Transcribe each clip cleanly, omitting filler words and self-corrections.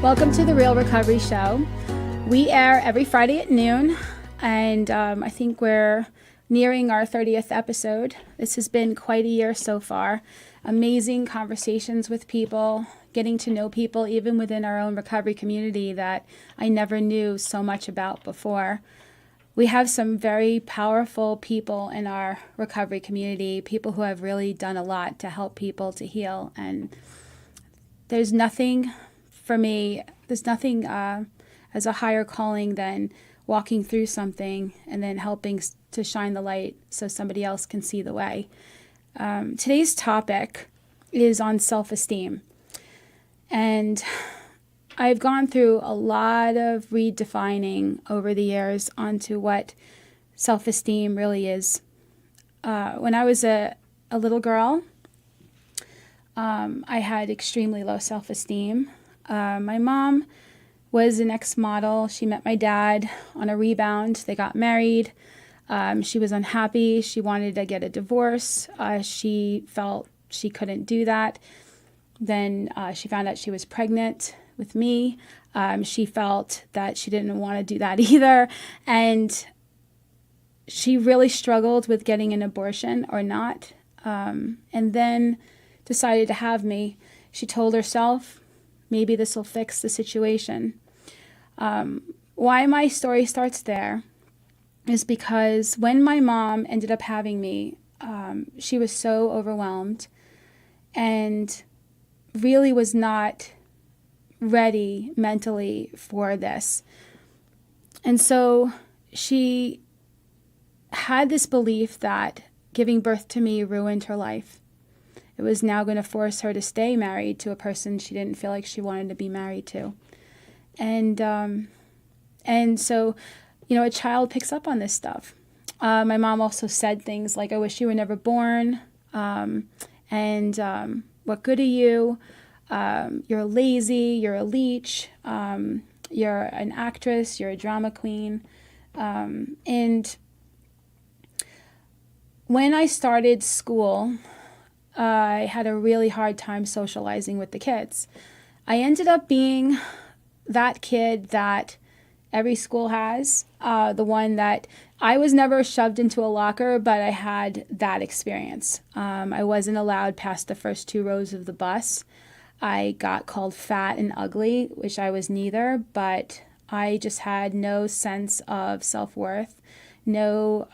Welcome to the Real Recovery Show. We air every Friday at noon, and I think we're nearing our 30th episode. This has been quite a year so far. Amazing conversations with people, getting to know people even within our own recovery community that I never knew so much about before. We have some very powerful people in our recovery community, people who have really done a lot to help people to heal. And there's nothing as a higher calling than walking through something and then helping to shine the light so somebody else can see the way. Today's topic is on self-esteem. And I've gone through a lot of redefining over the years onto what self-esteem really is. When I was a little girl, I had extremely low self-esteem. My mom was an ex-model. She met my dad on a rebound. They got married. She was unhappy. She wanted to get a divorce. She felt she couldn't do that. Then she found out she was pregnant with me. She felt that she didn't want to do that either. And she really struggled with getting an abortion or not. And then decided to have me. She told herself, maybe this will fix the situation. Why my story starts there is because when my mom ended up having me, she was so overwhelmed and really was not ready mentally for this. And so she had this belief that giving birth to me ruined her life. It was now going to force her to stay married to a person she didn't feel like she wanted to be married to. And so, a child picks up on this stuff. My mom also said things like, I wish you were never born, and what good are you? You're lazy, you're a leech, you're an actress, you're a drama queen. And when I started school, I had a really hard time socializing with the kids. I ended up being that kid that every school has, the one that I was never shoved into a locker, but I had that experience. I wasn't allowed past the first 2 rows of the bus. I got called fat and ugly, which I was neither, but I just had no sense of self-worth, no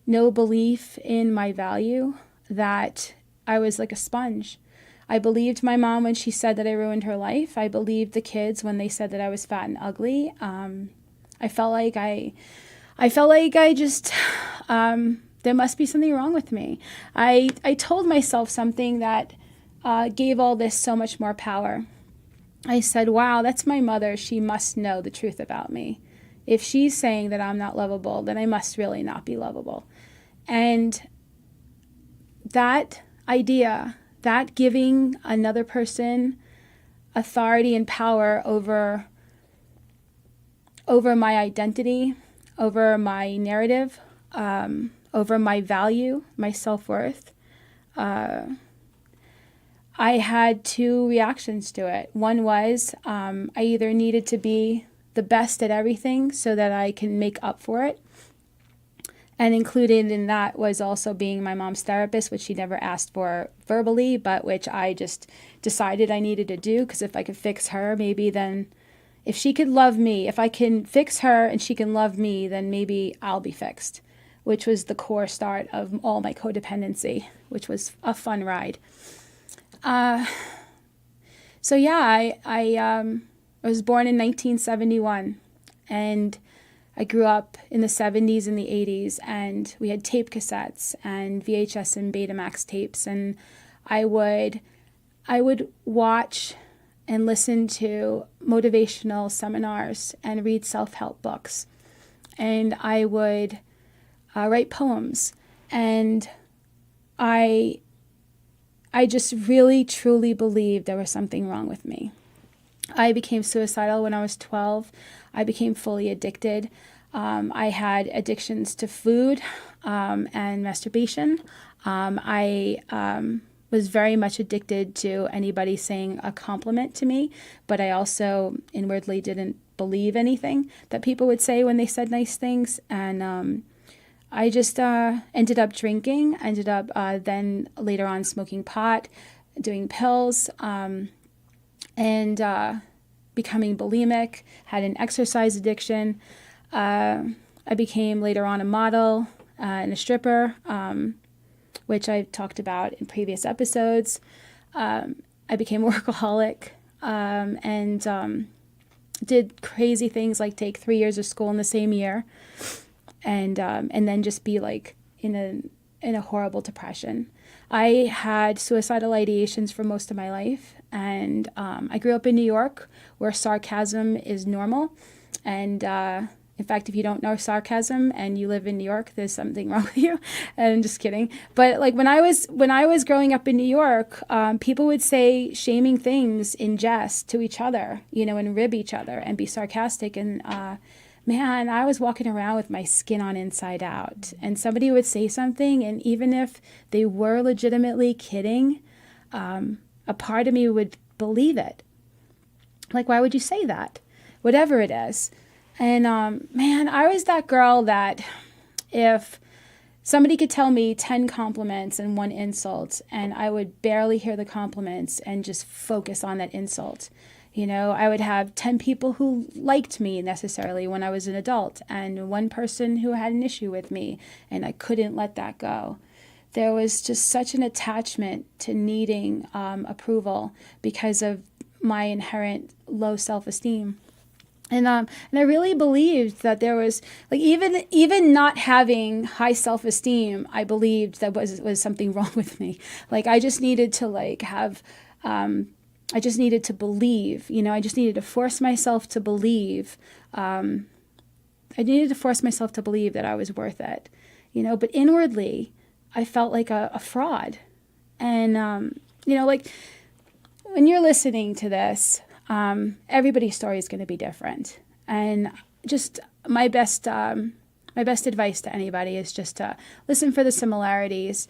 belief in my value, that I was like a sponge. I believed my mom when she said that I ruined her life. I believed the kids when they said that I was fat and ugly. I felt like I just, there must be something wrong with me. I told myself something that gave all this so much more power. I said, wow, that's my mother. She must know the truth about me. If she's saying that I'm not lovable, then I must really not be lovable. And that idea, that giving another person authority and power over my identity, over my narrative, over my value, my self-worth, I had 2 reactions to it. One was I either needed to be the best at everything so that I can make up for it. And included in that was also being my mom's therapist, which she never asked for verbally, but which I just decided I needed to do, because if I could fix her, maybe then if she could love me, if I can fix her and she can love me, then maybe I'll be fixed, which was the core start of all my codependency, which was a fun ride. I was born in 1971, and I grew up in the 70s and the 80s, and we had tape cassettes and VHS and Betamax tapes, and I would watch and listen to motivational seminars and read self-help books, and I would write poems, and I just really, truly believed there was something wrong with me. I became suicidal when I was 12. I became fully addicted. I had addictions to food and masturbation. I was very much addicted to anybody saying a compliment to me, but I also inwardly didn't believe anything that people would say when they said nice things. And I just ended up drinking, then later on smoking pot, doing pills, and becoming bulimic, had an exercise addiction. I became later on a model and a stripper, which I've talked about in previous episodes. I became a workaholic and did crazy things like take 3 years of school in the same year, and then just be like in a horrible depression. I had suicidal ideations for most of my life, and I grew up in New York, where sarcasm is normal, and in fact, if you don't know sarcasm and you live in New York, there's something wrong with you. And I'm just kidding. But like when I was growing up in New York, people would say shaming things in jest to each other, and rib each other and be sarcastic. And man, I was walking around with my skin on inside out. And somebody would say something, and even if they were legitimately kidding, a part of me would believe it. Like, why would you say that? Whatever it is. And man, I was that girl that if somebody could tell me 10 compliments and 1 insult, and I would barely hear the compliments and just focus on that insult. I would have 10 people who liked me necessarily when I was an adult, and 1 person who had an issue with me, and I couldn't let that go. There was just such an attachment to needing approval because of my inherent low self-esteem. And I really believed that there was, like, even not having high self-esteem, I believed that was something wrong with me. Like, I just needed to I just needed to believe, I just needed to force myself to believe. I needed to force myself to believe that I was worth it, but inwardly I felt like a fraud. And, like when you're listening to this, everybody's story is going to be different. And just my best advice to anybody is just to listen for the similarities.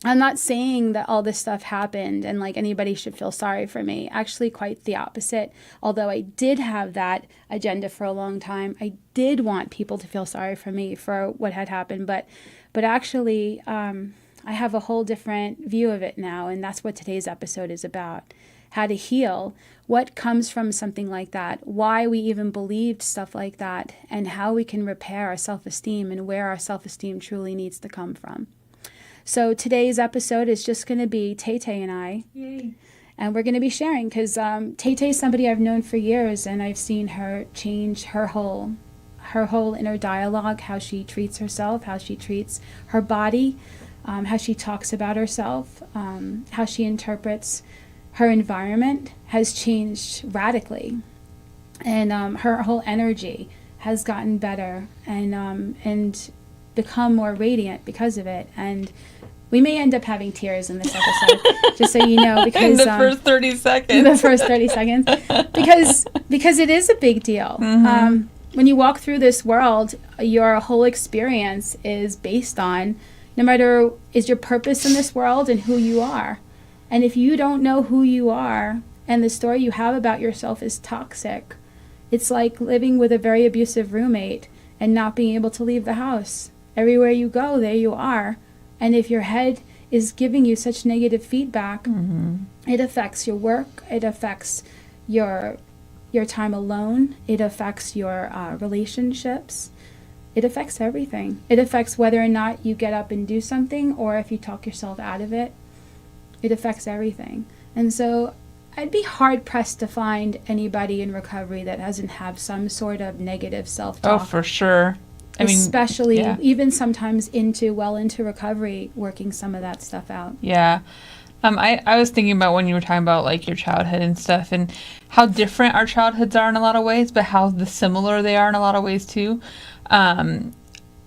I'm not saying that all this stuff happened and like anybody should feel sorry for me. Actually, quite the opposite. Although I did have that agenda for a long time, I did want people to feel sorry for me for what had happened. But actually, I have a whole different view of it now, and that's what today's episode is about. How to heal, what comes from something like that, why we even believed stuff like that, and how we can repair our self-esteem and where our self-esteem truly needs to come from. So today's episode is just going to be Tay-Tay and I. Yay. And we're going to be sharing because Tay-Tay is somebody I've known for years, and I've seen her change her whole inner dialogue, how she treats herself, how she treats her body, how she talks about herself, how she interprets her environment has changed radically. And her whole energy has gotten better and become more radiant because of it. And we may end up having tears in this episode, just so you know, because in the first 30 seconds. The first 30 seconds, because it is a big deal. Mm-hmm. When you walk through this world, your whole experience is based on, no matter, is your purpose in this world and who you are. And if you don't know who you are and the story you have about yourself is toxic, it's like living with a very abusive roommate and not being able to leave the house. Everywhere you go, there you are. And if your head is giving you such negative feedback, mm-hmm. it affects your work, it affects your time alone, it affects your relationships, it affects everything. It affects whether or not you get up and do something or if you talk yourself out of it. It affects everything. And so I'd be hard-pressed to find anybody in recovery that doesn't have some sort of negative self-talk. Oh, for sure. Especially even sometimes into recovery, working some of that stuff out. Yeah. I was thinking about when you were talking about like your childhood and stuff and how different our childhoods are in a lot of ways, but how similar they are in a lot of ways too.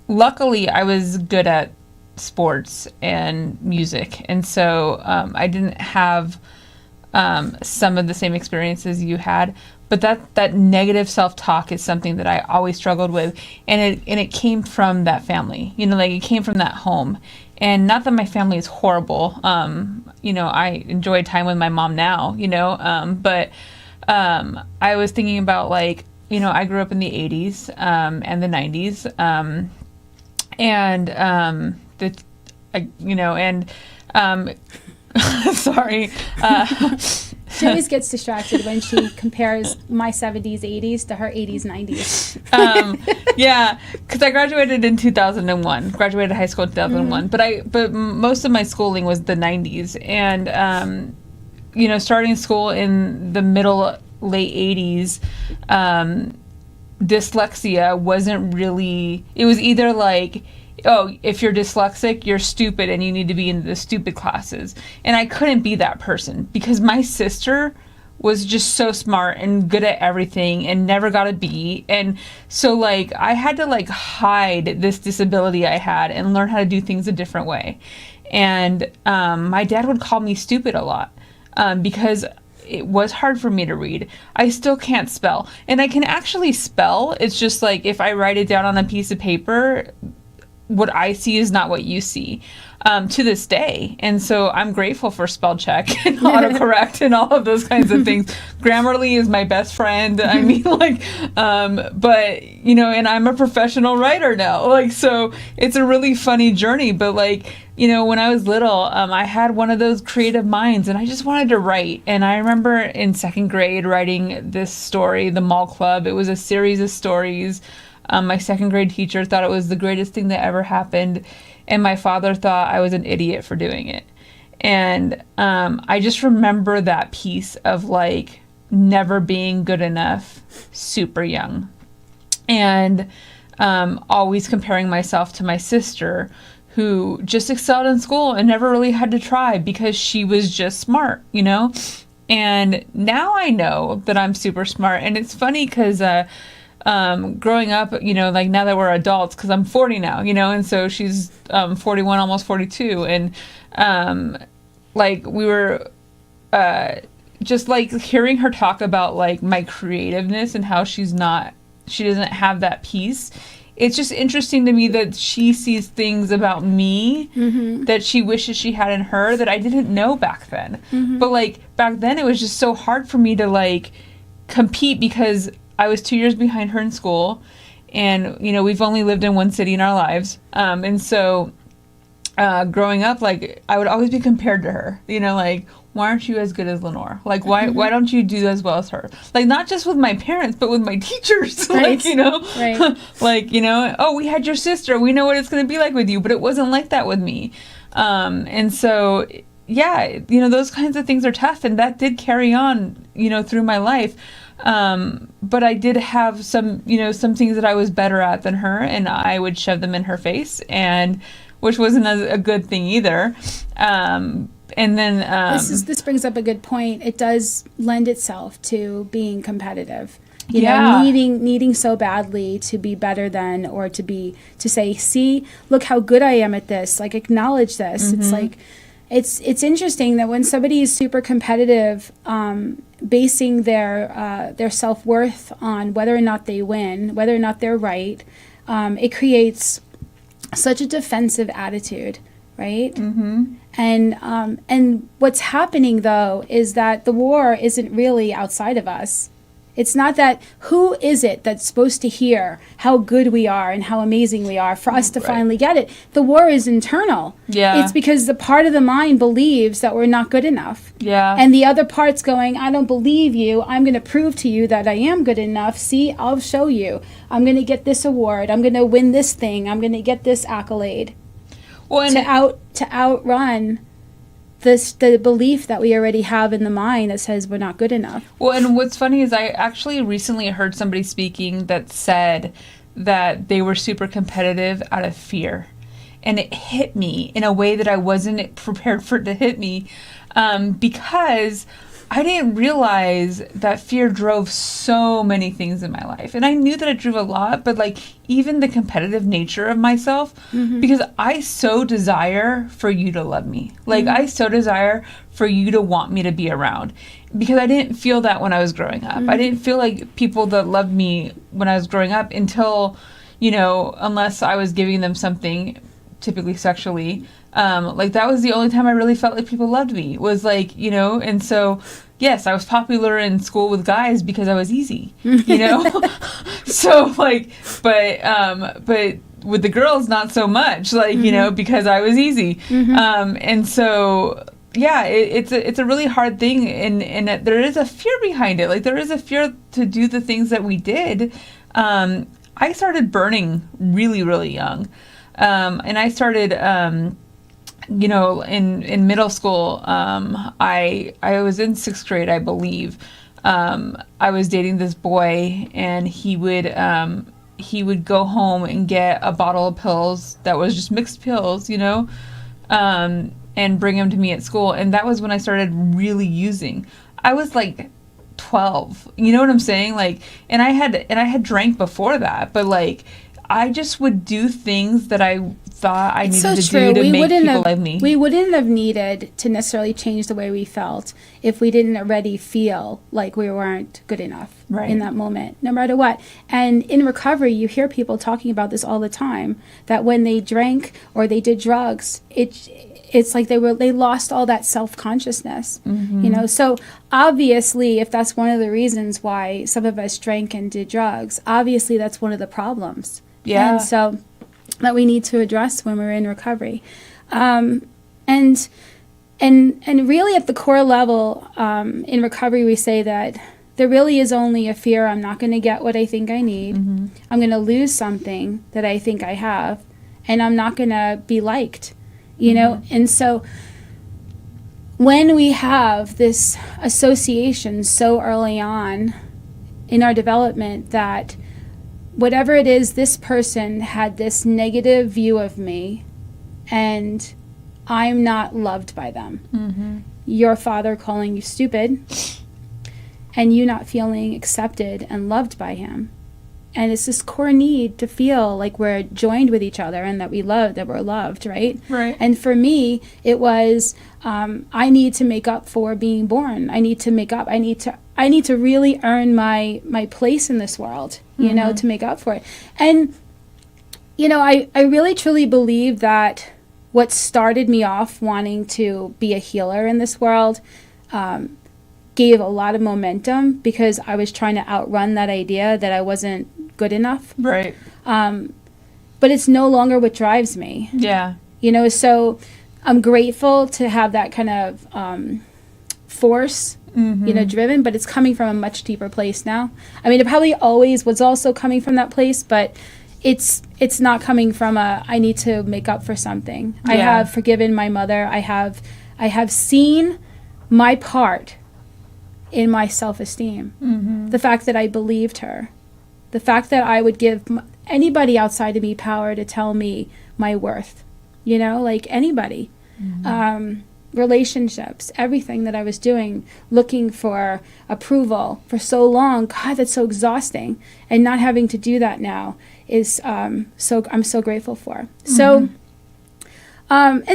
Luckily, I was good at sports and music, and so I didn't have some of the same experiences you had, But that negative self-talk is something that I always struggled with, and it came from that family. Like it came from that home. And not that my family is horrible. I enjoy time with my mom now, but I was thinking about like, I grew up in the 80s and the 90s. Sorry. She always gets distracted when she compares my 70s, 80s to her 80s, 90s. Yeah, because I graduated in 2001. Graduated high school in 2001. Mm-hmm. But most of my schooling was the 90s. And, starting school in the late 80s, dyslexia wasn't really... It was either like... oh, if you're dyslexic, you're stupid and you need to be in the stupid classes. And I couldn't be that person because my sister was just so smart and good at everything and never got a B. And so like I had to like hide this disability I had and learn how to do things a different way. And my dad would call me stupid a lot because it was hard for me to read. I still can't spell. And I can actually spell. It's just like if I write it down on a piece of paper, what I see is not what you see to this day. And so I'm grateful for spell check and autocorrect and all of those kinds of things. Grammarly is my best friend. I mean, like, but, and I'm a professional writer now. Like, so it's a really funny journey. But like, when I was little, I had one of those creative minds and I just wanted to write. And I remember in second grade writing this story, The Mall Club. It was a series of stories. My second grade teacher thought it was the greatest thing that ever happened. And my father thought I was an idiot for doing it. And I just remember that piece of like never being good enough, super young. And always comparing myself to my sister who just excelled in school and never really had to try because she was just smart, And now I know that I'm super smart. And it's funny because... growing up, like now that we're adults, because I'm 40 now, and so she's 41, almost 42, and like we were just like hearing her talk about like my creativeness and how she doesn't have that piece. It's just interesting to me that she sees things about me mm-hmm. that she wishes she had in her that I didn't know back then. Mm-hmm. But like back then it was just so hard for me to like compete because I was 2 years behind her in school, and, we've only lived in one city in our lives. And so growing up, like, I would always be compared to her, like, why aren't you as good as Lenore? Like, why don't you do as well as her? Like, not just with my parents, but with my teachers. Right. Like, right. Like, oh, we had your sister. We know what it's going to be like with you, but it wasn't like that with me. And so, yeah, those kinds of things are tough, and that did carry on, through my life. But I did have some things that I was better at than her, and I would shove them in her face, and which wasn't a good thing either. And then this brings up a good point. It does lend itself to being competitive. You know, needing so badly to be better than, or to say, see, look how good I am at this. Like, acknowledge this. Mm-hmm. It's like, it's interesting that when somebody is super competitive, basing their self-worth on whether or not they win, whether or not they're right, it creates such a defensive attitude, right? Mm-hmm. And what's happening though is that the war isn't really outside of us. It's not that, who is it that's supposed to hear how good we are and how amazing we are for us to finally get it? The war is internal. Yeah. It's because the part of the mind believes that we're not good enough. Yeah. And the other part's going, I don't believe you. I'm going to prove to you that I am good enough. See, I'll show you. I'm going to get this award. I'm going to win this thing. I'm going to get this accolade. Well, to outrun the belief that we already have in the mind that says we're not good enough. Well, and what's funny is I actually recently heard somebody speaking that said that they were super competitive out of fear. And it hit me in a way that I wasn't prepared for it to hit me, because I didn't realize that fear drove so many things in my life. And I knew that it drove a lot, but like even the competitive nature of myself, mm-hmm. because I so desire for you to love me. Like, mm-hmm. I so desire for you to want me to be around. because I didn't feel that when I was growing up. I didn't feel like people that loved me when I was growing up until, unless I was giving them something, typically sexually. Like that was the only time I really felt like people loved me, was like, and so, yes, I was popular in school with guys because I was easy, so like, but with the girls, not so much, like, because I was easy. And so, yeah, it's a really hard thing, and there is a fear behind it. Like there is a fear to do the things that we did. I started burning really, really young. And I started, in middle school, I was in 6th grade, I believe. I was dating this boy, and he would go home and get a bottle of pills that was just mixed pills, and bring them to me at school. And that was when I started really using. I was like 12, you know what I'm saying? Like, and I had drank before that, but like, I just would do things that I thought I needed to do to make people like me. We wouldn't have needed to necessarily change the way we felt if we didn't already feel like we weren't good enough in that moment, no matter what. And in recovery, you hear people talking about this all the time, that when they drank or they did drugs, it's like they lost all that self-consciousness, So obviously, if that's one of the reasons why some of us drank and did drugs, obviously that's one of the problems. Yeah. And so that we need to address when we're in recovery. And really at the core level, in recovery, we say that there really is only a fear I'm not going to get what I think I need. I'm going to lose something that I think I have, and I'm not going to be liked. And so when we have this association so early on in our development that whatever it is, this person had this negative view of me and I'm not loved by them. Your father calling you stupid and you not feeling accepted and loved by him. And it's this core need to feel like we're joined with each other and that we're loved, right? Right. And for me, it was, I need to make up for being born. I need to make up. I need to really earn my place in this world, to make up for it. And, I really truly believe that what started me off wanting to be a healer in this world, gave a lot of momentum because I was trying to outrun that idea that I wasn't good enough. Right. But it's no longer what drives me. Yeah. So I'm grateful to have that kind of force, driven, but it's coming from a much deeper place now. I mean, it probably always was also coming from that place, but it's not coming from I need to make up for something. Yeah. I have forgiven my mother. I have seen my part in my self-esteem. The fact that I believed her. The fact that I would give anybody outside of me power to tell me my worth. Like anybody. Relationships, everything that I was doing, looking for approval for so long. God, that's so exhausting. And not having to do that now is I'm so grateful for. So, and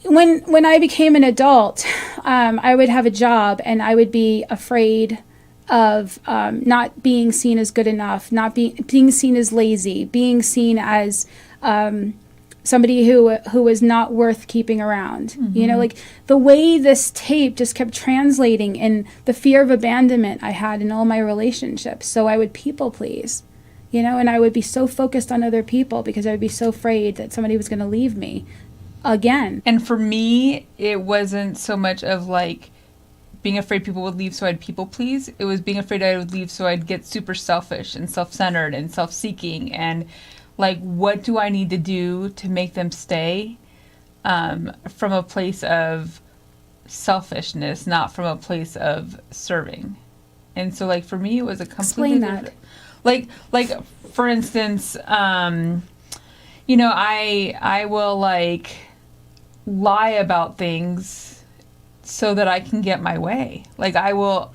when I became an adult, I would have a job and I would be afraid of not being seen as good enough, not being seen as lazy, being seen as somebody who was not worth keeping around. Like the way this tape just kept translating in the fear of abandonment I had in all my relationships. So I would people please, and I would be so focused on other people because I would be so afraid that somebody was going to leave me again. And for me, it wasn't so much of like being afraid people would leave so I'd people please. It was being afraid I would leave so I'd get super selfish and self-centered and self-seeking and like, what do I need to do to make them stay, from a place of selfishness, not from a place of serving. And so like for me it was a completely different, like for instance, I will like lie about things so that I can get my way. Like I will,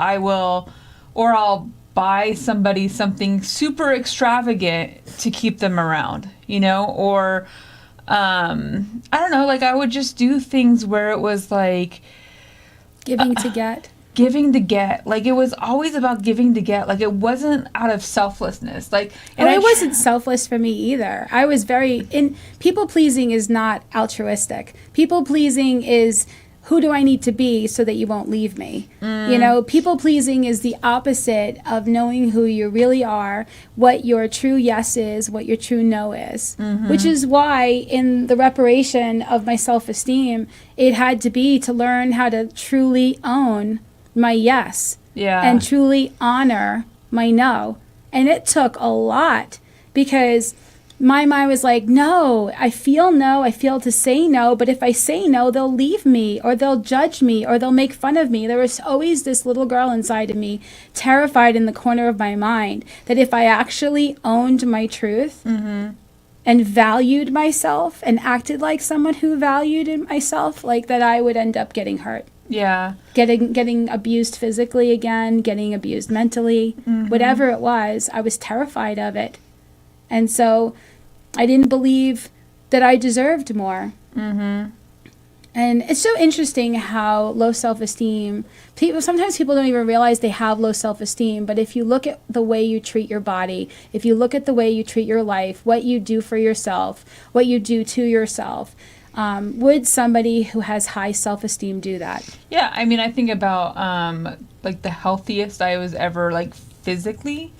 or I'll buy somebody something super extravagant to keep them around, or I don't know, like I would just do things where it was like Giving to get. Giving to get. Like it was always about giving to get. Like it wasn't out of selflessness. Like, and it wasn't selfless for me either. I was people pleasing is not altruistic. People pleasing is, who do I need to be so that you won't leave me? You know, people pleasing is the opposite of knowing who you really are, what your true yes is, what your true no is. Which is why in the reparation of my self-esteem, it had to be to learn how to truly own my yes. And truly honor my no. And it took a lot, because my mind was like, no, I feel to say no, but if I say no, they'll leave me, or they'll judge me, or they'll make fun of me. There was always this little girl inside of me, terrified in the corner of my mind, that if I actually owned my truth and valued myself and acted like someone who valued myself, like that I would end up getting hurt. Yeah. Getting abused physically again, getting abused mentally, whatever it was, I was terrified of it. And so I didn't believe that I deserved more. And it's so interesting how low self-esteem, sometimes people don't even realize they have low self-esteem, but if you look at the way you treat your body, if you look at the way you treat your life, what you do for yourself, what you do to yourself, would somebody who has high self-esteem do that? Yeah, I mean, I think about like the healthiest I was ever, like physically,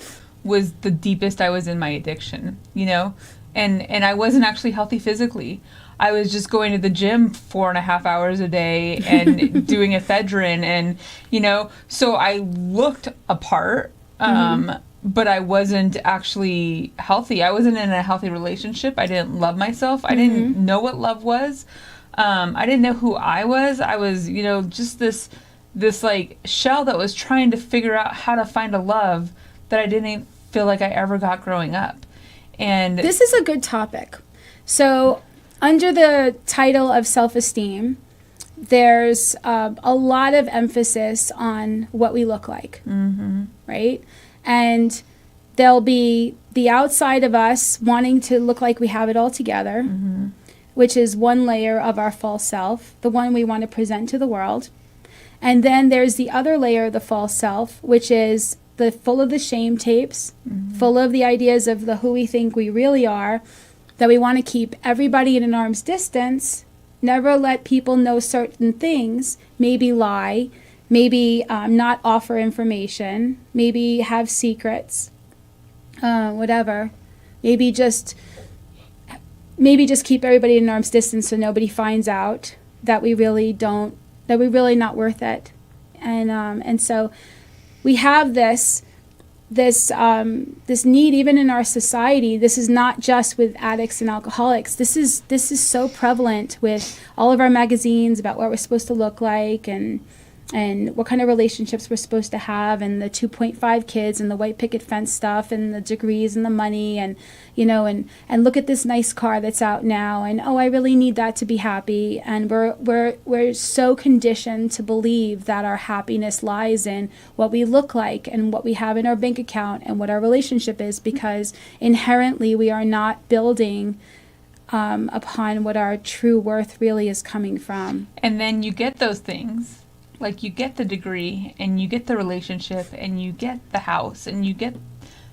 was the deepest I was in my addiction, you know? And I wasn't actually healthy physically. I was just going to the gym 4.5 hours a day and doing ephedrine, and, you know, so I looked apart, but I wasn't actually healthy. I wasn't in a healthy relationship. I didn't love myself. I didn't know what love was. I didn't know who I was. I was, you know, just this like shell that was trying to figure out how to find a love that I didn't feel like I ever got growing up. And this is a good topic. So under the title of self-esteem, there's a lot of emphasis on what we look like, right? And there'll be the outside of us wanting to look like we have it all together, which is one layer of our false self, the one we want to present to the world. And then there's the other layer of the false self, which is full of the shame tapes, full of the ideas of who we think we really are, that we want to keep everybody at an arm's distance, never let people know certain things, maybe lie, maybe not offer information, maybe have secrets, whatever. Maybe just keep everybody at an arm's distance so nobody finds out that we're really not worth it. And so we have this need even in our society. This is not just with addicts and alcoholics. This is so prevalent with all of our magazines about what we're supposed to look like and what kind of relationships we're supposed to have, and the 2.5 kids and the white picket fence stuff and the degrees and the money, and you know, and look at this nice car that's out now, and oh, I really need that to be happy. And we're so conditioned to believe that our happiness lies in what we look like and what we have in our bank account and what our relationship is, because inherently we are not building upon what our true worth really is coming from. And then you get those things. Like, you get the degree, and you get the relationship, and you get the house, and you get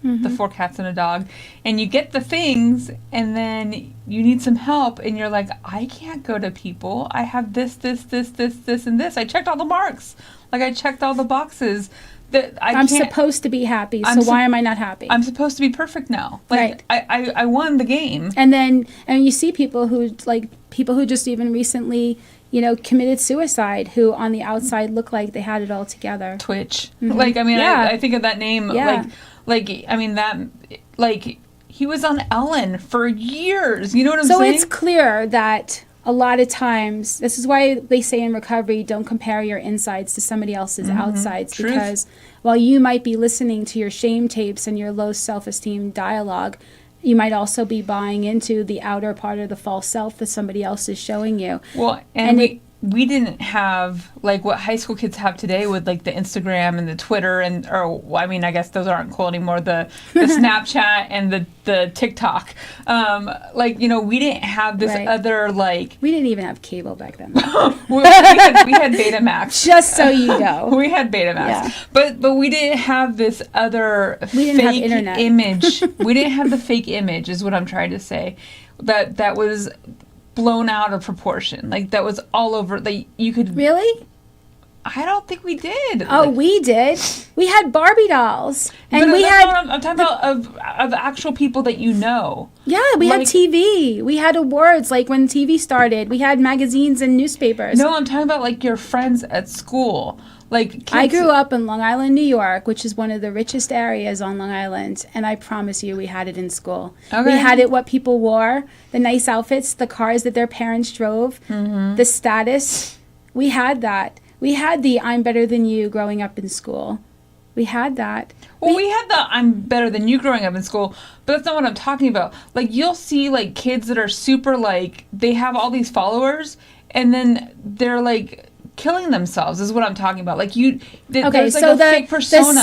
the 4 cats and a dog, and you get the things, and then you need some help, and you're like, I can't go to people. I have this, and this. I checked all the marks. Like, I checked all the boxes. That I'm supposed to be happy, so why am I not happy? I'm supposed to be perfect now. Like, right. I won the game. And you see people who just even recently, you know, committed suicide, who on the outside look like they had it all together. Twitch. Like, I mean, I think of that name. Yeah. Like, I mean, that, like, he was on Ellen for years. You know what I'm saying? So it's clear that a lot of times, this is why they say in recovery, don't compare your insides to somebody else's outsides. Truth. Because while you might be listening to your shame tapes and your low self-esteem dialogue, you might also be buying into the outer part of the false self that somebody else is showing you. Well, and we didn't have like what high school kids have today with like the Instagram and the Twitter I guess those aren't cool anymore. The Snapchat and the TikTok. We didn't have this other like. We didn't even have cable back then. we had Betamax. Just so you know, we had Betamax, yeah. But we didn't have this other fake image. We didn't have the fake image, is what I'm trying to say. That was blown out of proportion. Like that was all over. Like you could really. I don't think we did. Oh, we did. We had Barbie dolls, and I'm talking about of actual people that you know. Yeah, we had TV. We had awards. Like when TV started, we had magazines and newspapers. No, I'm talking about like your friends at school. Like kids. I grew up in Long Island, New York, which is one of the richest areas on Long Island, and I promise you we had it in school. Okay. We had it what people wore, the nice outfits, the cars that their parents drove, the status. We had that. We had the I'm better than you growing up in school. We had that. Well, we had the I'm better than you growing up in school, but that's not what I'm talking about. Like you'll see like kids that are super like, they have all these followers, and then they're like killing themselves is what I'm talking about. Like there's like a fake persona.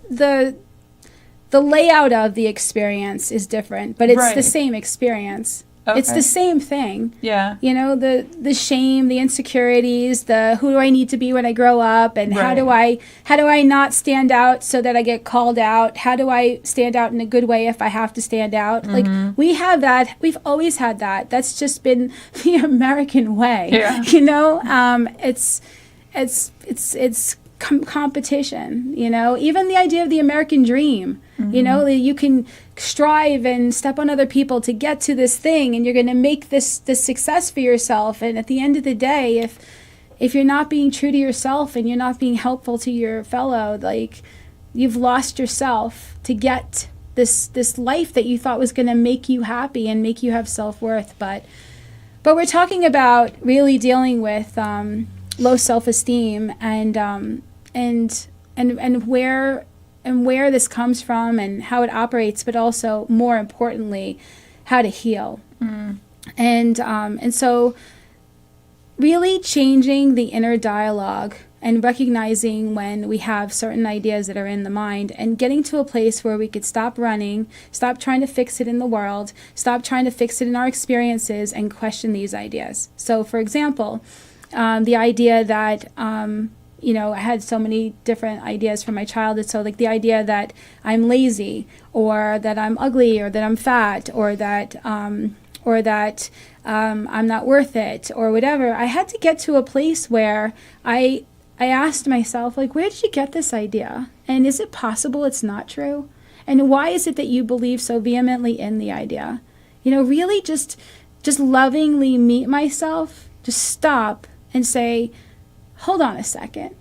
The layout of the experience is different, but it's the same experience. Okay. It's the same thing. Yeah. You know, the shame, the insecurities, the who do I need to be when I grow up, and how do I not stand out so that I get called out? How do I stand out in a good way if I have to stand out? Like we have that. We've always had that. That's just been the American way. Yeah. You know, it's competition. You know, even the idea of the American dream. You know, that you can strive and step on other people to get to this thing, and you're going to make this success for yourself. And at the end of the day, if you're not being true to yourself and you're not being helpful to your fellow, like you've lost yourself to get this life that you thought was going to make you happy and make you have self-worth. But we're talking about really dealing with low self-esteem and where this comes from and how it operates, but also more importantly, how to heal. And so really changing the inner dialogue and recognizing when we have certain ideas that are in the mind and getting to a place where we could stop running, stop trying to fix it in the world, stop trying to fix it in our experiences, and question these ideas. So for example, the idea that I had so many different ideas from my childhood. So like the idea that I'm lazy, or that I'm ugly, or that I'm fat, or that I'm not worth it, or whatever. I had to get to a place where I asked myself, like, where did you get this idea? And is it possible it's not true? And why is it that you believe so vehemently in the idea? You know, really just lovingly meet myself, just stop and say, hold on a second,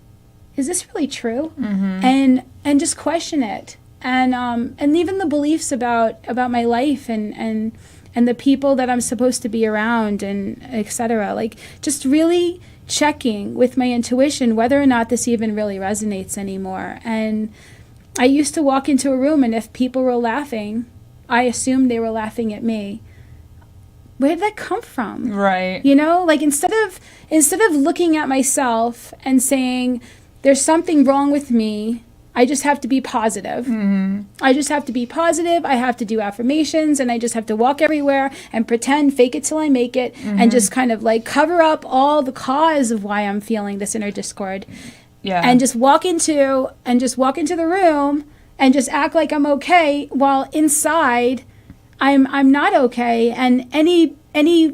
is this really true? And just question it, and even the beliefs about my life and the people that I'm supposed to be around, and etc. Like just really checking with my intuition whether or not this even really resonates anymore. And I used to walk into a room, and if people were laughing, I assumed they were laughing at me. Where did that come from? Right. You know, like instead of looking at myself and saying there's something wrong with me, I just have to be positive. I just have to be positive. I have to do affirmations, and I just have to walk everywhere and pretend, fake it till I make it, and just kind of like cover up all the cause of why I'm feeling this inner discord. Yeah. And just walk into the room and just act like I'm okay, while inside I'm not okay, and any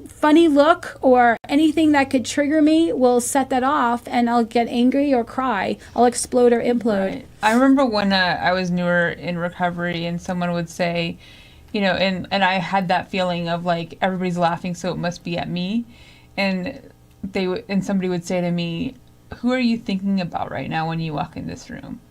funny look or anything that could trigger me will set that off, and I'll get angry or cry. I'll explode or implode. Right. I remember when I was newer in recovery, and someone would say, you know, and I had that feeling of like everybody's laughing, so it must be at me, and somebody would say to me, "Who are you thinking about right now when you walk in this room?"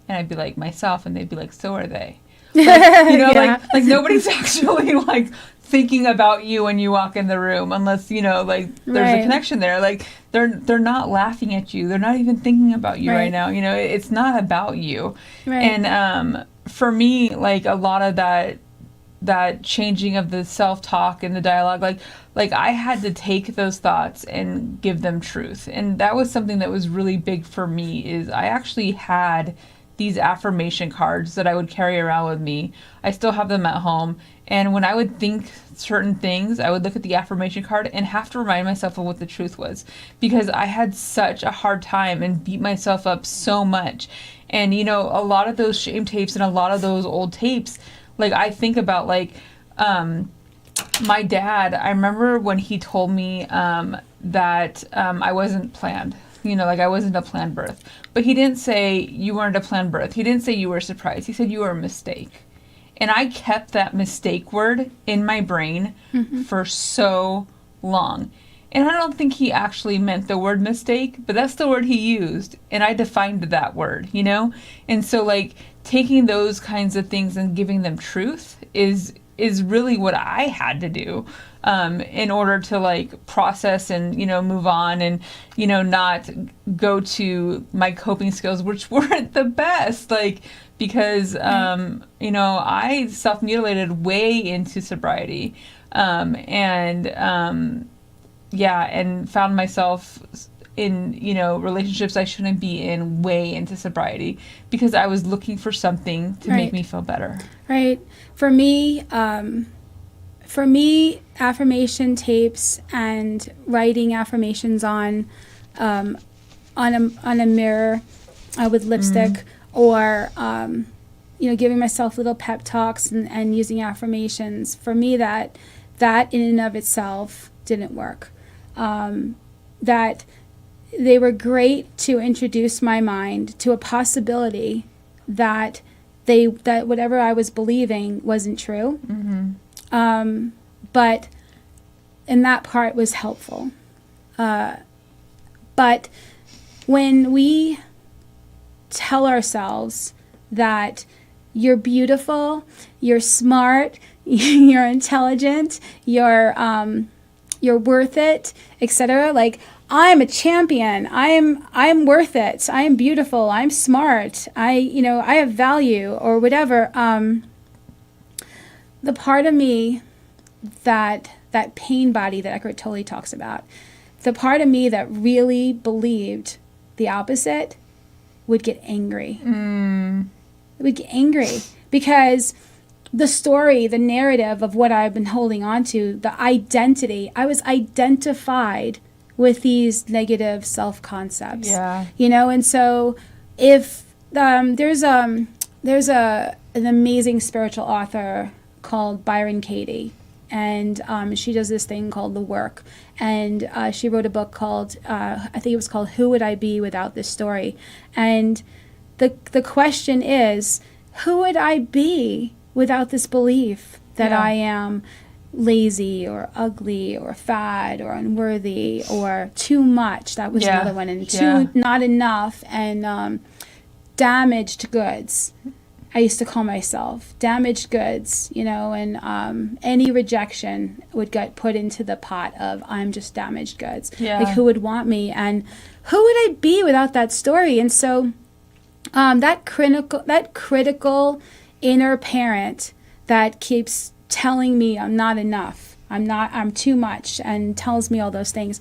And I'd be like, "Myself," and they'd be like, "So are they." Like, you know, Yeah. like nobody's actually like thinking about you when you walk in the room, unless, you know, like there's a connection there. Like they're not laughing at you. They're not even thinking about you right now. You know, it's not about you. Right. And for me, like a lot of that that changing of the self-talk and the dialogue, like I had to take those thoughts and give them truth. And that was something that was really big for me, is I actually had these affirmation cards that I would carry around with me. I still have them at home. And when I would think certain things, I would look at the affirmation card and have to remind myself of what the truth was, because I had such a hard time and beat myself up so much. And, you know, a lot of those shame tapes and a lot of those old tapes, like I think about, like, my dad, I remember when he told me that I wasn't planned. You know, like I wasn't a planned birth. But he didn't say you weren't a planned birth. He didn't say you were a surprise. He said you were a mistake. And I kept that mistake word in my brain for so long. And I don't think he actually meant the word mistake, but that's the word he used. And I defined that word, you know? And so, like, taking those kinds of things and giving them truth is really what I had to do in order to, like, process and, you know, move on and, you know, not go to my coping skills, which weren't the best, like, because, you know, I self-mutilated way into sobriety and found myself in, you know, relationships I shouldn't be in way into sobriety because I was looking for something to make me feel better. Right. For me, affirmation tapes and writing affirmations on a mirror with lipstick, or you know, giving myself little pep talks and using affirmations. For me, that in and of itself didn't work. That they were great to introduce my mind to a possibility that whatever I was believing wasn't true. But and that part was helpful. But when we tell ourselves that you're beautiful, you're smart, you're intelligent, you're worth it, etc. Like, I'm a champion. I'm worth it. I am beautiful. I'm smart. I have value, or whatever. The part of me that pain body that Eckhart Tolle talks about, the part of me that really believed the opposite would get angry. It would get angry because the story, the narrative of what I've been holding on to, the identity, I was identified with these negative self-concepts. Yeah. You know, and so if there's an amazing spiritual author called Byron Katie, and she does this thing called The Work, and she wrote a book called, I think it was called Who Would I Be Without This Story? And the question is, who would I be without this belief that I am lazy or ugly or fat or unworthy or too much? That was another one. And not enough, and damaged goods. I used to call myself damaged goods, you know, and any rejection would get put into the pot of I'm just damaged goods. Like, who would want me, and who would I be without that story? And so that critical inner parent that keeps telling me I'm not enough, I'm too much, and tells me all those things.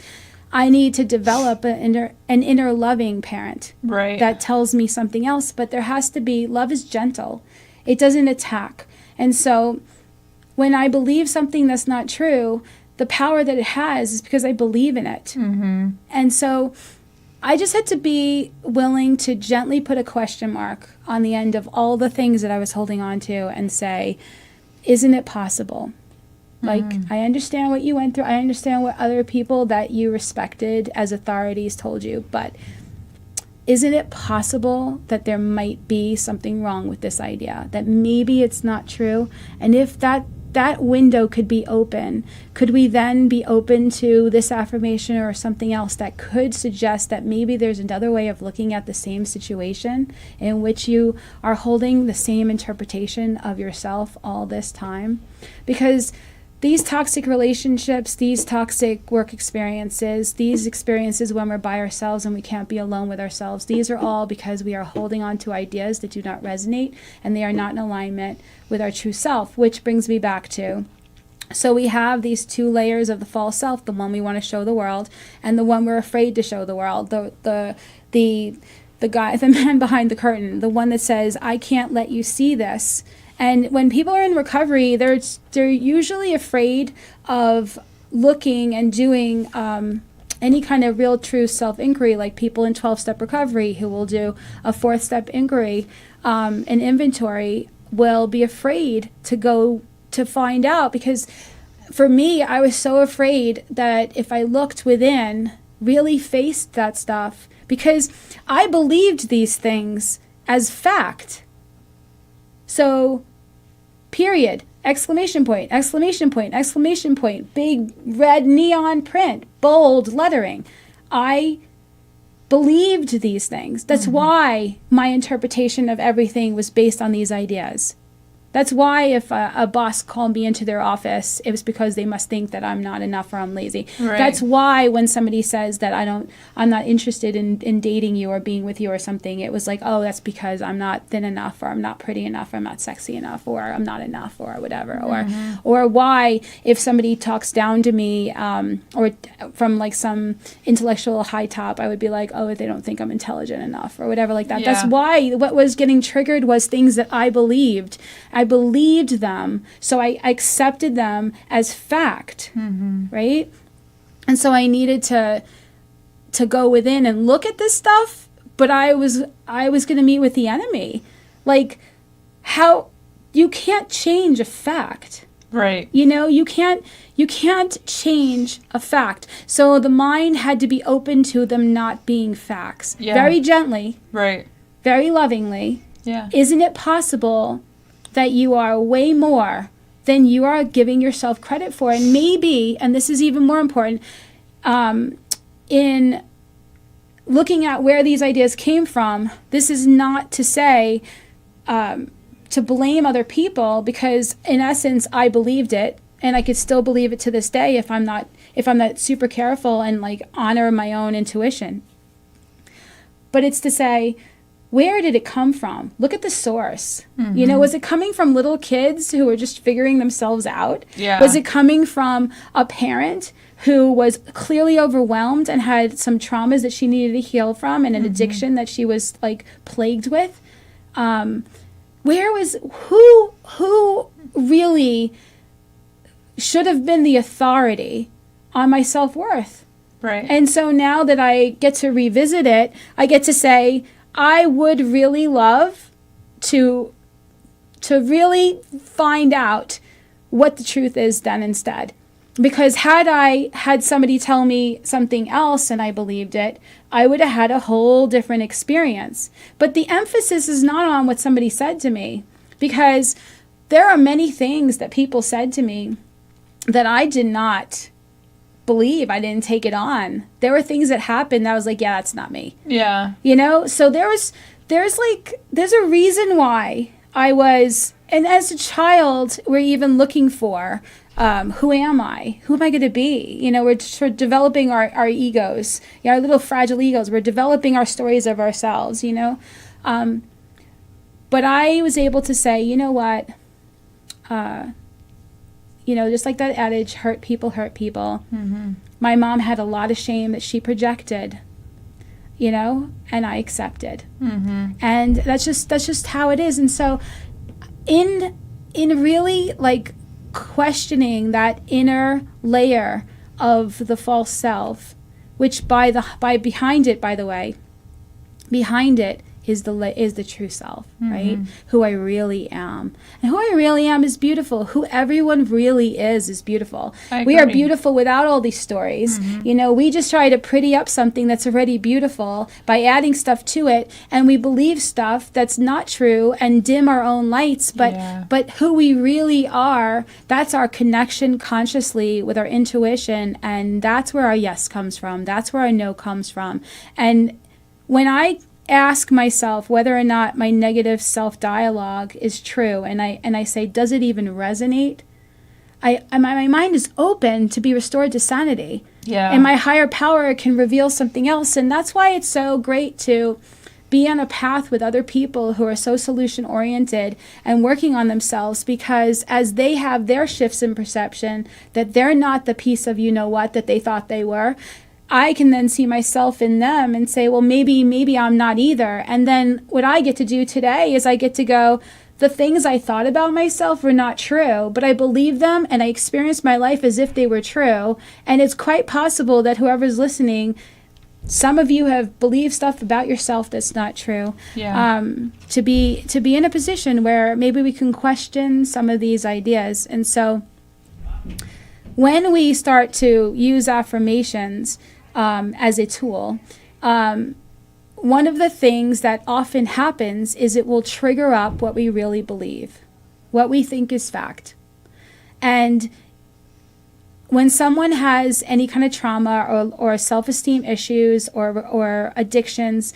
I need to develop an inner loving parent that tells me something else. But there has to be, love is gentle. It doesn't attack. And so when I believe something that's not true, the power that it has is because I believe in it. And so I just had to be willing to gently put a question mark on the end of all the things that I was holding on to and say, isn't it possible? Like, I understand what you went through. I understand what other people that you respected as authorities told you. But isn't it possible that there might be something wrong with this idea? That maybe it's not true? And if that window could be open, could we then be open to this affirmation or something else that could suggest that maybe there's another way of looking at the same situation in which you are holding the same interpretation of yourself all this time? Because these toxic relationships, these toxic work experiences, these experiences when we're by ourselves and we can't be alone with ourselves, these are all because we are holding on to ideas that do not resonate and they are not in alignment with our true self, which brings me back to, so we have these two layers of the false self, the one we want to show the world and the one we're afraid to show the world, the guy, the man behind the curtain, the one that says, I can't let you see this. And when people are in recovery, they're usually afraid of looking and doing any kind of real true self-inquiry, like people in 12-step recovery who will do a 4th-step inquiry, an inventory, will be afraid to go to find out. Because for me, I was so afraid that if I looked within, really faced that stuff, because I believed these things as fact. So, period, exclamation point, exclamation point, exclamation point, big red neon print, bold lettering. I believed these things. That's why my interpretation of everything was based on these ideas. That's why if a boss called me into their office, it was because they must think that I'm not enough or I'm lazy. Right. That's why when somebody says that I'm not interested in dating you or being with you or something, it was like, oh, that's because I'm not thin enough or I'm not pretty enough or I'm not sexy enough or I'm not enough or whatever. Or why if somebody talks down to me or from like some intellectual high top, I would be like, oh, they don't think I'm intelligent enough or whatever like that. Yeah. That's why what was getting triggered was things that I believed. I believed them, so I accepted them as fact, right? And so I needed to go within and look at this stuff, but I was going to meet with the enemy. Like, how you can't change a fact. Right. You know, you can't change a fact. So the mind had to be open to them not being facts. Yeah. Very gently. Right. Very lovingly. Yeah. Isn't it possible that you are way more than you are giving yourself credit for? And maybe, and this is even more important, in looking at where these ideas came from, this is not to say to blame other people, because in essence I believed it, and I could still believe it to this day if I'm not super careful and like honor my own intuition. But it's to say, where did it come from? Look at the source. You know, was it coming from little kids who were just figuring themselves out? Yeah. Was it coming from a parent who was clearly overwhelmed and had some traumas that she needed to heal from and an addiction that she was like plagued with? Who really should have been the authority on my self-worth? Right. And so now that I get to revisit it, I get to say, I would really love to really find out what the truth is then instead. Because had I had somebody tell me something else and I believed it, I would have had a whole different experience. But the emphasis is not on what somebody said to me, because there are many things that people said to me that I did not believe. I didn't take it on. There were things that happened that I was like, yeah, that's not me. Yeah. You know, so there's a reason why I was, and as a child, we're even looking for, who am I? Who am I going to be? You know, we're developing our egos, our little fragile egos. We're developing our stories of ourselves, you know. But I was able to say, you know what, you know, just like that adage, hurt people hurt people. My mom had a lot of shame that she projected, you know, and I accepted. And that's just how it is. And so in really like questioning that inner layer of the false self, which behind it, by the way, behind it is the true self, right? Who I really am. And who I really am is beautiful. Who everyone really is beautiful. We are beautiful without all these stories. You know, we just try to pretty up something that's already beautiful by adding stuff to it, and we believe stuff that's not true and dim our own lights. But who we really are, that's our connection consciously with our intuition, and that's where our yes comes from. That's where our no comes from. And when I ask myself whether or not my negative self-dialogue is true, and I say, does it even resonate? my mind is open to be restored to sanity. Yeah. And my higher power can reveal something else. And that's why it's so great to be on a path with other people who are so solution oriented and working on themselves, because as they have their shifts in perception that they're not the piece of you know what that they thought they were, I can then see myself in them and say, well, maybe I'm not either. And then what I get to do today is I get to go, the things I thought about myself were not true, but I believe them and I experienced my life as if they were true. And it's quite possible that whoever's listening, some of you have believed stuff about yourself that's not true. Yeah. To be in a position where maybe we can question some of these ideas. And so when we start to use affirmations as a tool, one of the things that often happens is it will trigger up what we really believe, what we think is fact. And when someone has any kind of trauma or self-esteem issues or addictions,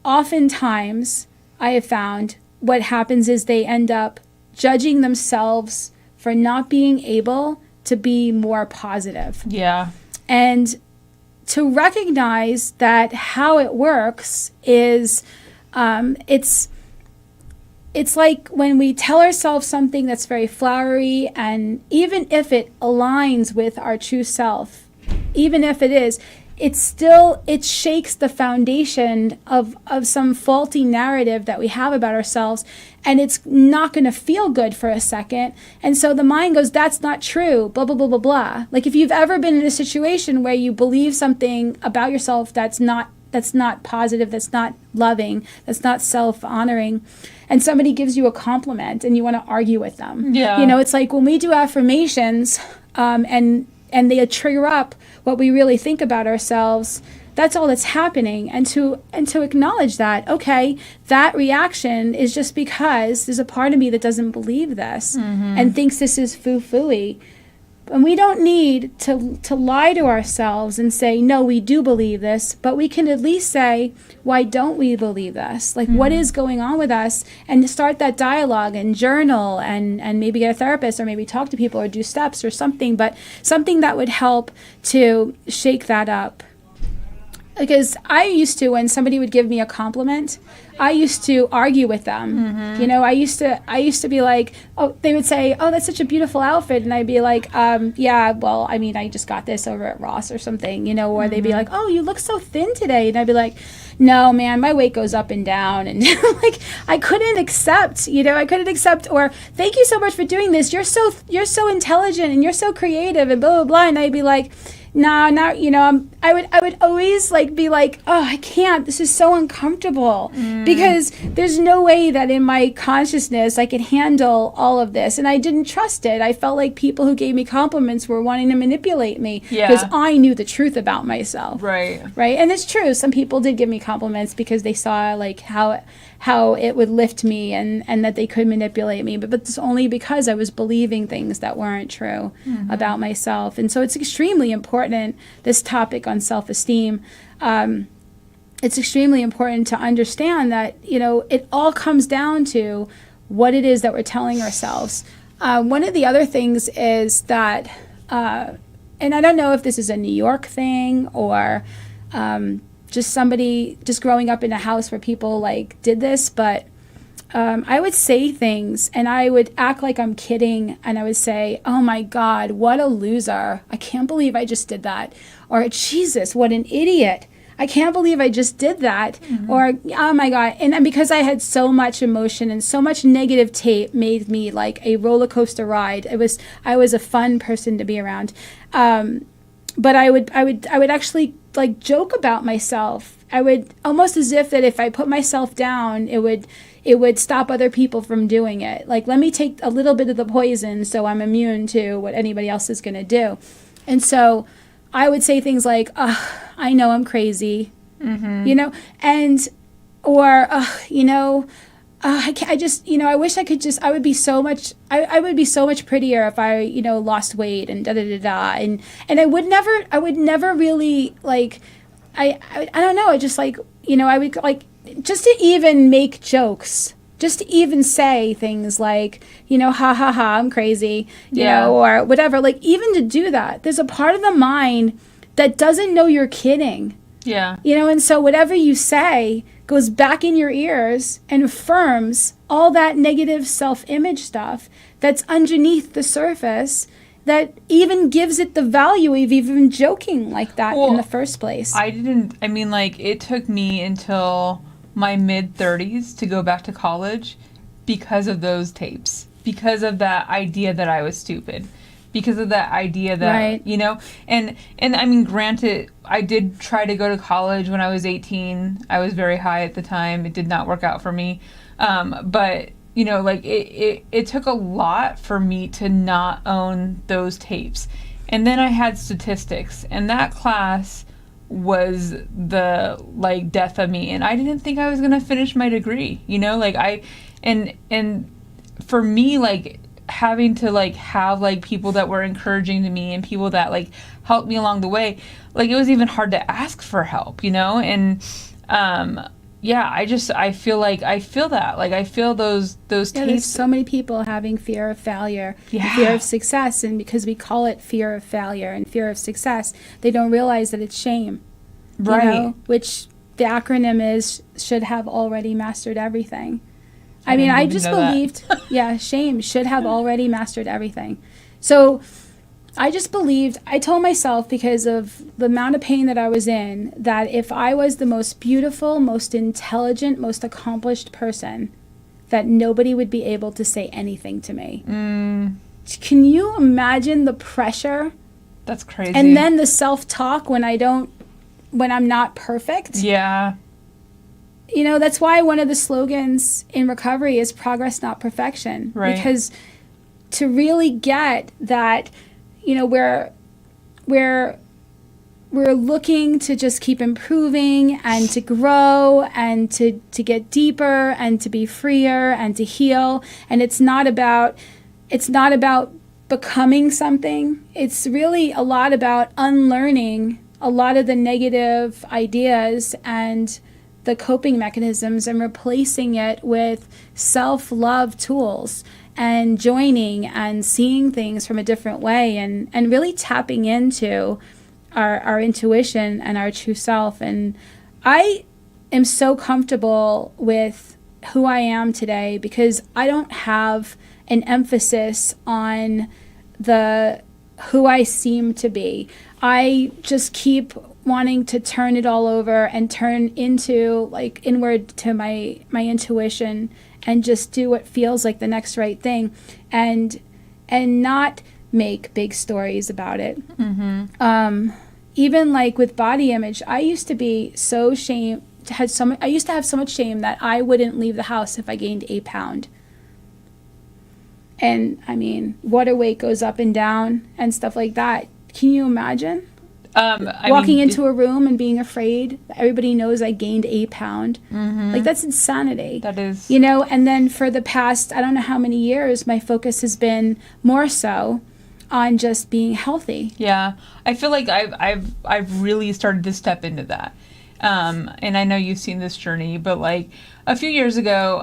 oftentimes I have found what happens is they end up judging themselves for not being able to be more positive. Yeah. And to recognize that how it works is it's like when we tell ourselves something that's very flowery, and even if it aligns with our true self, even if it shakes the foundation of some faulty narrative that we have about ourselves, and it's not going to feel good for a second. And so the mind goes, that's not true, blah, blah, blah, blah, blah. Like if you've ever been in a situation where you believe something about yourself that's not positive, that's not loving, that's not self-honoring, and somebody gives you a compliment and you want to argue with them. Yeah. You know, it's like when we do affirmations and they trigger up what we really think about ourselves, that's all that's happening. And to acknowledge that, okay, that reaction is just because there's a part of me that doesn't believe this and thinks this is foo-fooey. And we don't need to lie to ourselves and say, no, we do believe this, but we can at least say, why don't we believe this? Like, what is going on with us? And start that dialogue and journal and maybe get a therapist or maybe talk to people or do steps or something, but something that would help to shake that up. Because I used to, when somebody would give me a compliment, I used to argue with them. You know, I used to be like, oh, they would say, oh, that's such a beautiful outfit. And I'd be like, yeah, well, I mean, I just got this over at Ross or something, you know, or they'd be like, oh, you look so thin today. And I'd be like, no, man, my weight goes up and down. And like, I couldn't accept, or thank you so much for doing this. You're so intelligent and you're so creative and blah, blah, blah. And I'd be like, no, you know, I would always like be like, oh, I can't. This is so uncomfortable because there's no way that in my consciousness I could handle all of this, and I didn't trust it. I felt like people who gave me compliments were wanting to manipulate me because I knew the truth about myself. Right. And it's true. Some people did give me compliments because they saw like how it would lift me and that they could manipulate me, but it's only because I was believing things that weren't true about myself. And so it's extremely important, this topic on self-esteem. It's extremely important to understand that, you know, it all comes down to what it is that we're telling ourselves. One of the other things is that, and I don't know if this is a New York thing or just growing up in a house where people like did this, but I would say things and I would act like I'm kidding, and I would say, oh my God, what a loser. I can't believe I just did that. Or Jesus, what an idiot. I can't believe I just did that. Or, oh my God. And because I had so much emotion and so much negative tape made me like a roller coaster ride. I was a fun person to be around. But I would actually like joke about myself. I would almost as if that if I put myself down, it would stop other people from doing it. Like, let me take a little bit of the poison so I'm immune to what anybody else is going to do. And so I would say things like, I know I'm crazy, you know, and, or, you know, I just, you know, I wish I could just, I would be so much prettier if I, you know, lost weight and da-da-da-da. And I would never really, like, I don't know, I just like, you know, I would like, just to even make jokes just to even say things like, ha ha ha, I'm crazy, you know, or whatever. Like, even to do that, there's a part of the mind that doesn't know you're kidding. Yeah. And so whatever you say goes back in your ears and affirms all that negative self-image stuff that's underneath the surface that even gives it the value of even joking like that in the first place. It took me until my mid-30s to go back to college because of those tapes, because of that idea that I was stupid, because of that idea that, and granted, I did try to go to college when I was 18. I was very high at the time. It did not work out for me. But, it took a lot for me to not own those tapes. And then I had statistics, and that class was the death of me, and I didn't think I was going to finish my degree, and for me, having to have people that were encouraging to me and people that helped me along the way, it was even hard to ask for help, and I feel that I feel those tapes. There's so many people having fear of failure, fear of success, and because we call it fear of failure and fear of success, they don't realize that it's shame, right? Which the acronym is should have already mastered everything. I just believed, shame should have already mastered everything. So I just believed, I told myself, because of the amount of pain that I was in, that if I was the most beautiful, most intelligent, most accomplished person, that nobody would be able to say anything to me. Can you imagine the pressure? That's crazy. And then the self-talk when I'm not perfect? Yeah. That's why one of the slogans in recovery is progress, not perfection. Right. Because to really get that, we're looking to just keep improving and to grow and to get deeper and to be freer and to heal. And it's not about becoming something. It's really a lot about unlearning a lot of the negative ideas and the coping mechanisms and replacing it with self-love tools and joining and seeing things from a different way and really tapping into our intuition and our true self. And I am so comfortable with who I am today because I don't have an emphasis on who I seem to be. I just keep wanting to turn it all over and turn into inward to my intuition and just do what feels like the next right thing and not make big stories about it. Even with body image, I used to be so I used to have so much shame that I wouldn't leave the house if I gained 8 pounds. And water weight goes up and down and stuff like that. Can you imagine? Walking into a room and being afraid that everybody knows I gained 8 pounds. That's insanity. That is. And then for the past, I don't know how many years, my focus has been more so on just being healthy. Yeah. I feel like I've really started to step into that. And I know you've seen this journey, but a few years ago,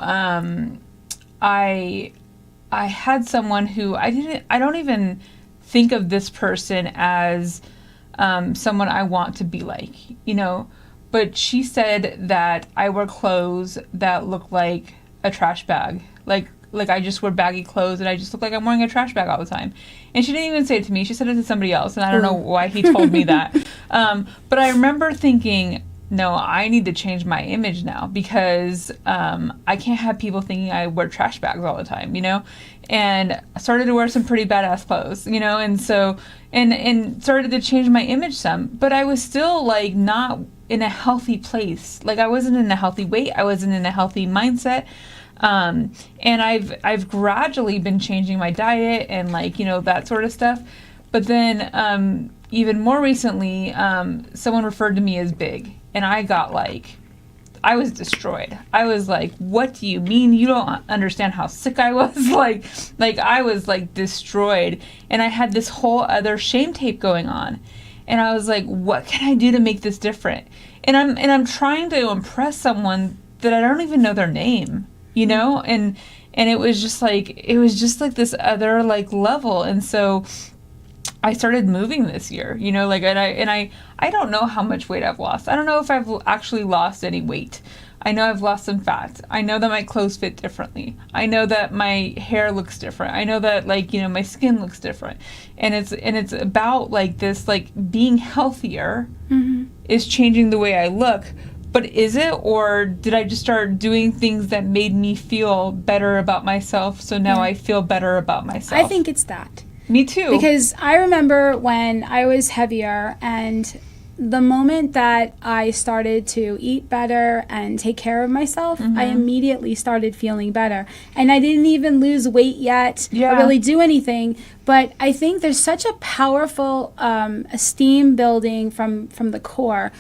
I had someone who I don't even think of this person as someone I want to be like, but she said that I wear clothes that look like a trash bag. Like I just wear baggy clothes and I just look like I'm wearing a trash bag all the time. And she didn't even say it to me. She said it to somebody else, and I don't know why he told me that. But I remember thinking, no, I need to change my image now because I can't have people thinking I wear trash bags all the time, And I started to wear some pretty badass clothes, and so and started to change my image some. But I was still not in a healthy place. I wasn't in a healthy weight. I wasn't in a healthy mindset. And I've gradually been changing my diet and that sort of stuff. But then even more recently, someone referred to me as big. And I got I was destroyed. I was like, what do you mean? You don't understand how sick I was. I was destroyed. And I had this whole other shame tape going on. And I was like, what can I do to make this different? And I'm trying to impress someone that I don't even know their name. you know? And it was just like this other like level. And so I started moving this year, you know, like, and I don't know how much weight I've lost. I don't know if I've actually lost any weight. I know I've lost some fat. I know that my clothes fit differently. I know that my hair looks different. I know that, like, you know, my skin looks different. And it's about like this, like, being healthier is changing the way I look. But is it, or did I just start doing things that made me feel better about myself? So now I feel better about myself. I think it's that. Me too. Because I remember when I was heavier, and the moment that I started to eat better and take care of myself, I immediately started feeling better. And I didn't even lose weight yet or really do anything. But I think there's such a powerful esteem building from the core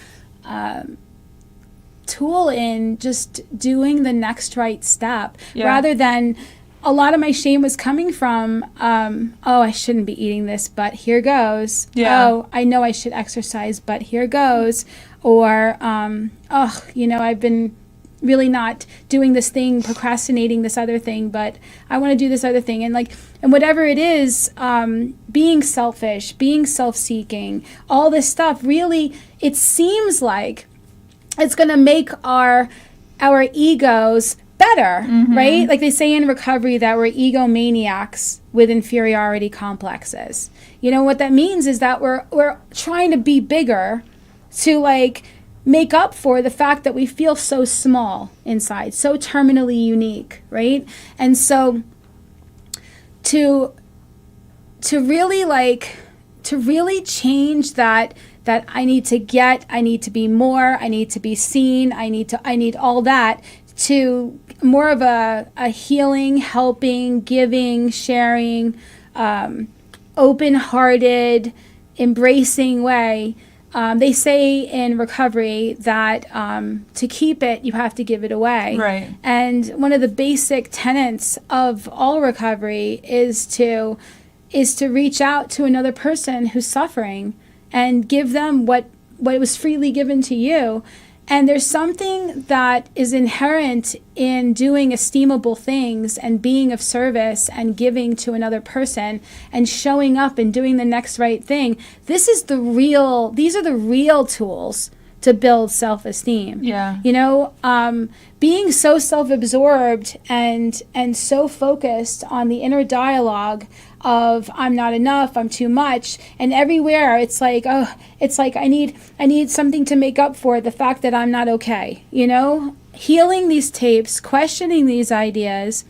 tool in just doing the next right step rather than a lot of my shame was coming from, oh, I shouldn't be eating this, but here goes. Yeah. Oh, I know I should exercise, but here goes. Or, oh, you know, I've been really not doing this thing, procrastinating this other thing, but I want to do this other thing. And like, and whatever it is, being selfish, being self-seeking, all this stuff, really, it seems like it's going to make our egos better, right? Like they say in recovery that we're egomaniacs with inferiority complexes. You know what that means is that we're trying to be bigger to like make up for the fact that we feel so small inside, so terminally unique, right? And so to really change that I need to be more, I need to be seen, I need all that, to more of a healing, helping, giving, sharing, open-hearted, embracing way. They say in recovery that to keep it, you have to give it away. Right. And one of the basic tenets of all recovery is to reach out to another person who's suffering and give them what was freely given to you. And there's something that is inherent in doing esteemable things and being of service and giving to another person and showing up and doing the next right thing. These are the real tools to build self-esteem. Yeah. You know, being so self-absorbed and so focused on the inner dialogue of I'm not enough, I'm too much, and everywhere it's like I need something to make up for the fact that I'm not okay. You know, healing these tapes, questioning these ideas,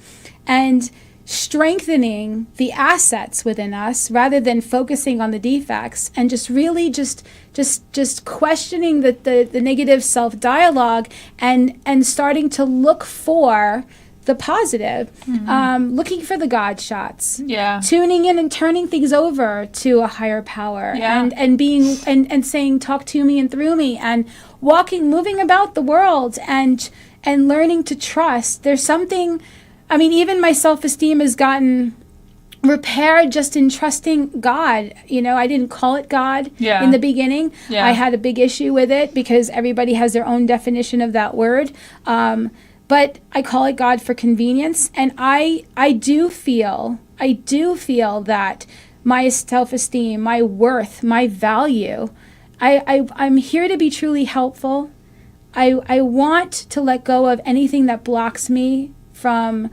and strengthening the assets within us rather than focusing on the defects, and just really just questioning the negative self-dialogue and starting to look for the positive, looking for the God shots, tuning in and turning things over to a higher power, and being and saying, talk to me and through me, and moving about the world and learning to trust. There's something, I mean, even my self-esteem has gotten repaired just in trusting God. You know, I didn't call it God in the beginning. I had a big issue with it because everybody has their own definition of that word. But I call it God for convenience. And I do feel that my self-esteem, my worth, my value, I'm here to be truly helpful. I want to let go of anything that blocks me from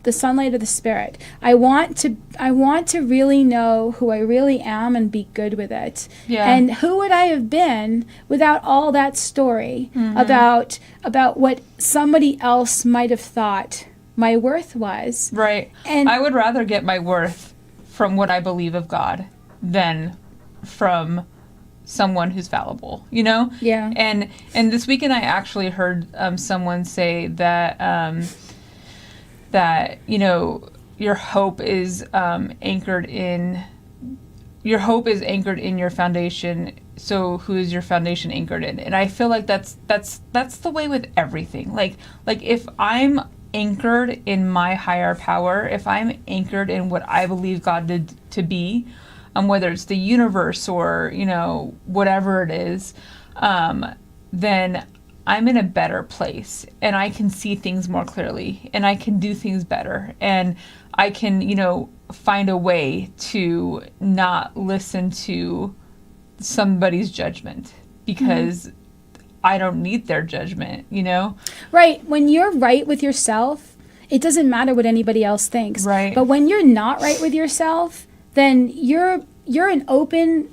the sunlight of the Spirit. I want to really know who I really am and be good with it. Yeah. And who would I have been without all that story about what somebody else might have thought my worth was? Right. And I would rather get my worth from what I believe of God than from someone who's fallible, you know? Yeah. And this weekend I actually heard someone say that, you know, your hope is anchored in your foundation. So who is your foundation anchored in? And I feel like that's the way with everything. Like if I'm anchored in my higher power, if I'm anchored in what I believe God did to be, whether it's the universe or, you know, whatever it is, then I'm in a better place and I can see things more clearly and I can do things better and I can, find a way to not listen to somebody's judgment because I don't need their judgment, Right. When you're right with yourself, it doesn't matter what anybody else thinks. Right. But when you're not right with yourself, then you're an open,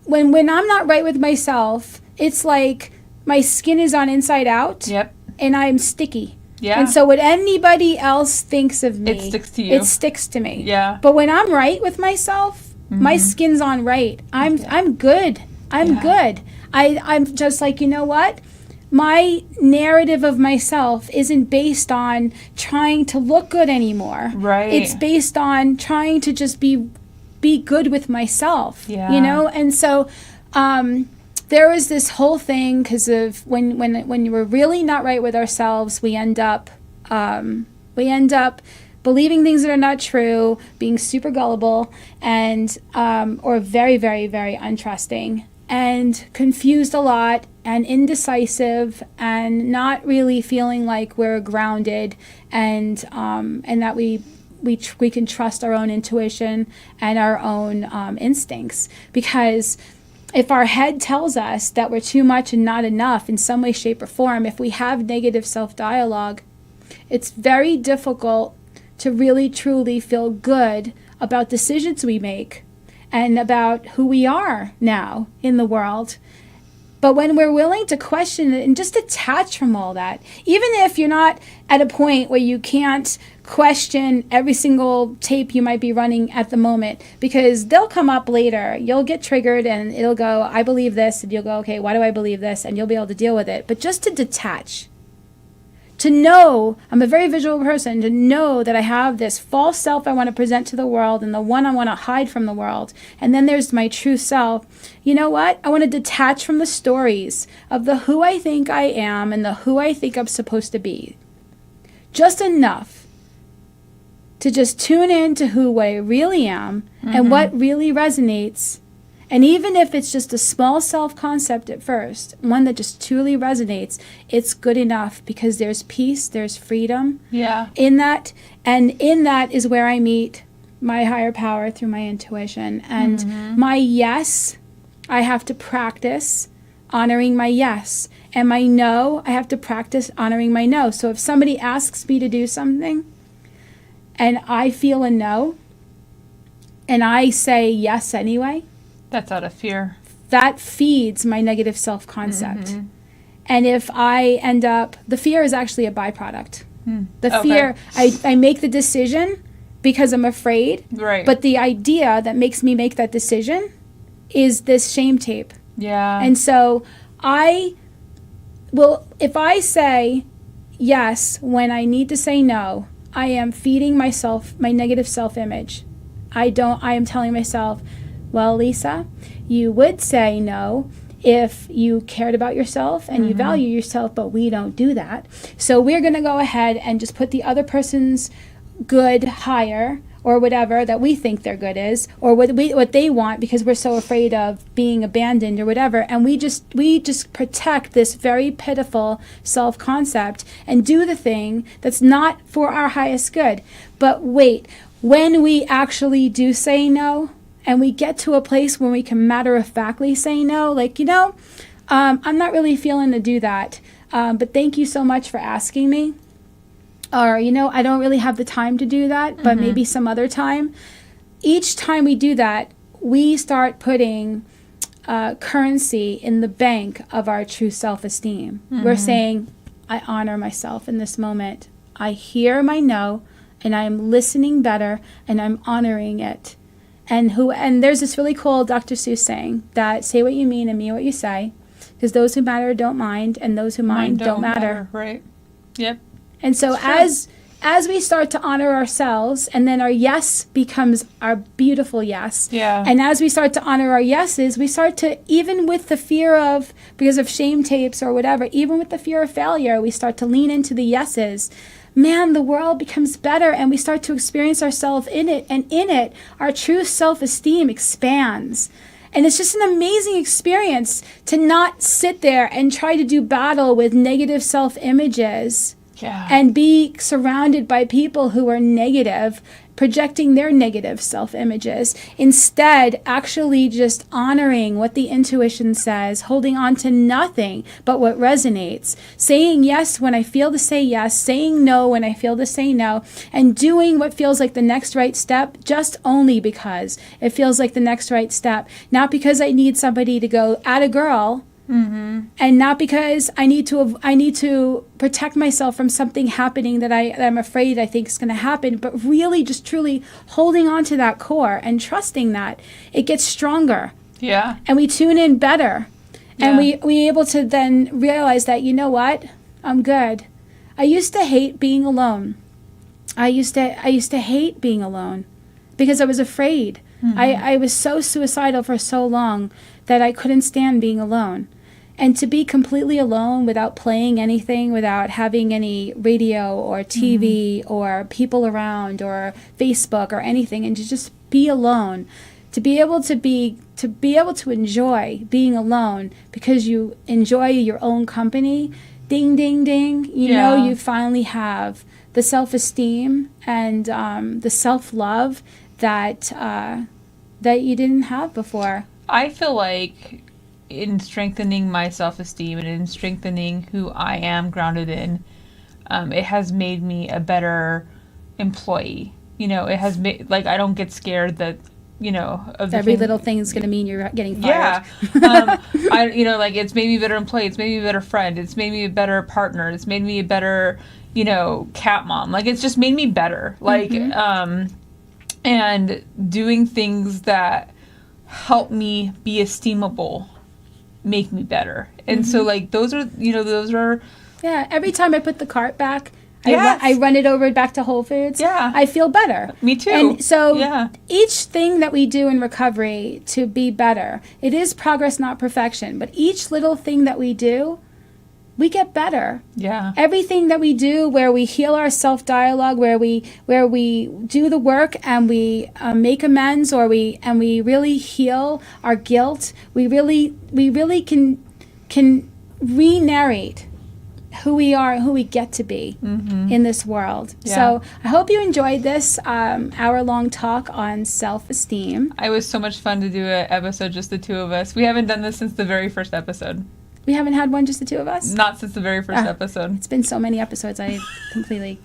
when I'm not right with myself, it's like my skin is on inside out. Yep. And I'm sticky. Yeah. And so what anybody else thinks of me, it sticks to you. It sticks to me. Yeah. But when I'm right with myself, my skin's on right. I'm good. I'm good. I'm just like, you know what? My narrative of myself isn't based on trying to look good anymore. Right. It's based on trying to just be good with myself. Yeah. And so there was this whole thing because of when we're really not right with ourselves, we end up believing things that are not true, being super gullible, and or very, very, very untrusting, and confused a lot, and indecisive, and not really feeling like we're grounded, and that we can trust our own intuition and our own instincts. Because if our head tells us that we're too much and not enough in some way, shape, or form, if we have negative self-dialogue, it's very difficult to really, truly feel good about decisions we make and about who we are now in the world. But when we're willing to question it and just detach from all that, even if you're not at a point where you can't question every single tape you might be running at the moment, because they'll come up later. You'll get triggered and it'll go, I believe this, and you'll go, okay, why do I believe this? And you'll be able to deal with it. But just to detach, to know, I'm a very visual person, to know that I have this false self I want to present to the world and the one I want to hide from the world. And then there's my true self. You know what? I want to detach from the stories of the who I think I am and the who I think I'm supposed to be. Just enough to just tune in to who I really am and what really resonates. And even if it's just a small self-concept at first, one that just truly resonates, it's good enough because there's peace, there's freedom in that. And in that is where I meet my higher power through my intuition. And my yes, I have to practice honoring my yes. And my no, I have to practice honoring my no. So if somebody asks me to do something and I feel a no, and I say yes anyway, that's out of fear. That feeds my negative self-concept. And if I end up, the fear is actually a byproduct. The fear, I make the decision because I'm afraid. Right. But the idea that makes me make that decision is this shame tape. Yeah. And so if I say yes when I need to say no, I am feeding myself my negative self-image. I am telling myself, well, Lisa, you would say no if you cared about yourself and you value yourself, but we don't do that. So we're going to go ahead and just put the other person's good higher, or whatever that we think their good is, or what they want, because we're so afraid of being abandoned or whatever. And we just protect this very pitiful self-concept and do the thing that's not for our highest good. But wait, when we actually do say no, and we get to a place where we can matter-of-factly say no, like, I'm not really feeling to do that, but thank you so much for asking me. Or, I don't really have the time to do that, but maybe some other time. Each time we do that, we start putting currency in the bank of our true self-esteem. We're saying, I honor myself in this moment. I hear my no, and I am listening better, and I'm honoring it. And there's this really cool Dr. Seuss saying that say what you mean and mean what you say, because those who matter don't mind, and those who mind don't matter. Right. Yep. And so as we start to honor ourselves, and then our yes becomes our beautiful yes. Yeah. And as we start to honor our yeses, we start to, even with the fear of, because of shame tapes or whatever, even with the fear of failure, we start to lean into the yeses. Man, the world becomes better, and we start to experience ourselves in it, and in it, our true self-esteem expands. And it's just an amazing experience to not sit there and try to do battle with negative self-images and be surrounded by people who are negative, projecting their negative self-images. Instead, actually just honoring what the intuition says, holding on to nothing but what resonates, saying yes when I feel to say yes, saying no when I feel to say no, and doing what feels like the next right step just only because it feels like the next right step, not because I need somebody to go at a girl. And not because I need to protect myself from something happening that I'm afraid I think is going to happen, but really just truly holding on to that core and trusting that it gets stronger. Yeah. And we tune in better. And we able to then realize that, you know what? I'm good. I used to hate being alone. I used to hate being alone because I was afraid. I was so suicidal for so long that I couldn't stand being alone. And to be completely alone without playing anything, without having any radio or TV or people around or Facebook or anything, and to just be alone, to be able to enjoy being alone because you enjoy your own company, ding, ding, ding, you know, you finally have the self-esteem and the self-love that you didn't have before. I feel like in strengthening my self-esteem and in strengthening who I am grounded in, it has made me a better employee. You know, it has made, like, I don't get scared that, you know, of every little thing is going to mean you're getting fired. It's made me a better employee. It's made me a better friend. It's made me a better partner. It's made me a better, you know, cat mom. Like, it's just made me better. Like, and doing things that help me be esteemable make me better. And so, like, those are yeah, every time I put the cart back, I run it over back to Whole Foods, I feel better. Me too. And so each thing that we do in recovery to be better, it is progress, not perfection, but each little thing that we do, we get better. Yeah. Everything that we do, where we heal our self-dialogue, where we do the work and we make amends, or we really heal our guilt. We really can re-narrate who we are and who we get to be in this world. Yeah. So I hope you enjoyed this hour-long talk on self-esteem. It was so much fun to do an episode just the two of us. We haven't done this since the very first episode. We haven't had one just the two of us? Not since the very first episode. It's been so many episodes, I completely...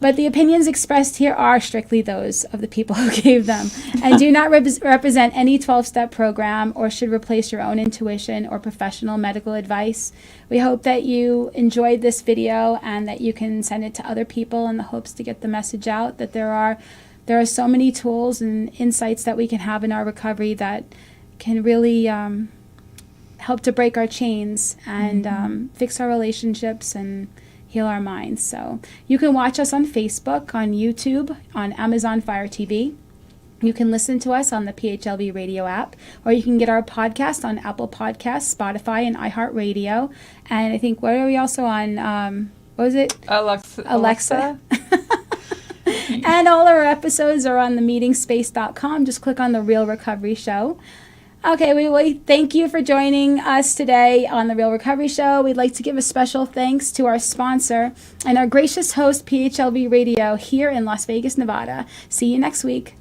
But the opinions expressed here are strictly those of the people who gave them and do not represent any 12-step program or should replace your own intuition or professional medical advice. We hope that you enjoyed this video and that you can send it to other people in the hopes to get the message out that there are so many tools and insights that we can have in our recovery that can really help to break our chains and fix our relationships and heal our minds. So you can watch us on Facebook, on YouTube, on Amazon Fire TV. You can listen to us on the PHLV Radio app, or you can get our podcast on Apple Podcasts, Spotify, and iHeart Radio. And I think, what are we also on? What was it? Alexa. And all our episodes are on themeetingspace.com. Just click on The Real Recovery Show. Okay, we thank you for joining us today on The Real Recovery Show. We'd like to give a special thanks to our sponsor and our gracious host, PHLV Radio, here in Las Vegas, Nevada. See you next week.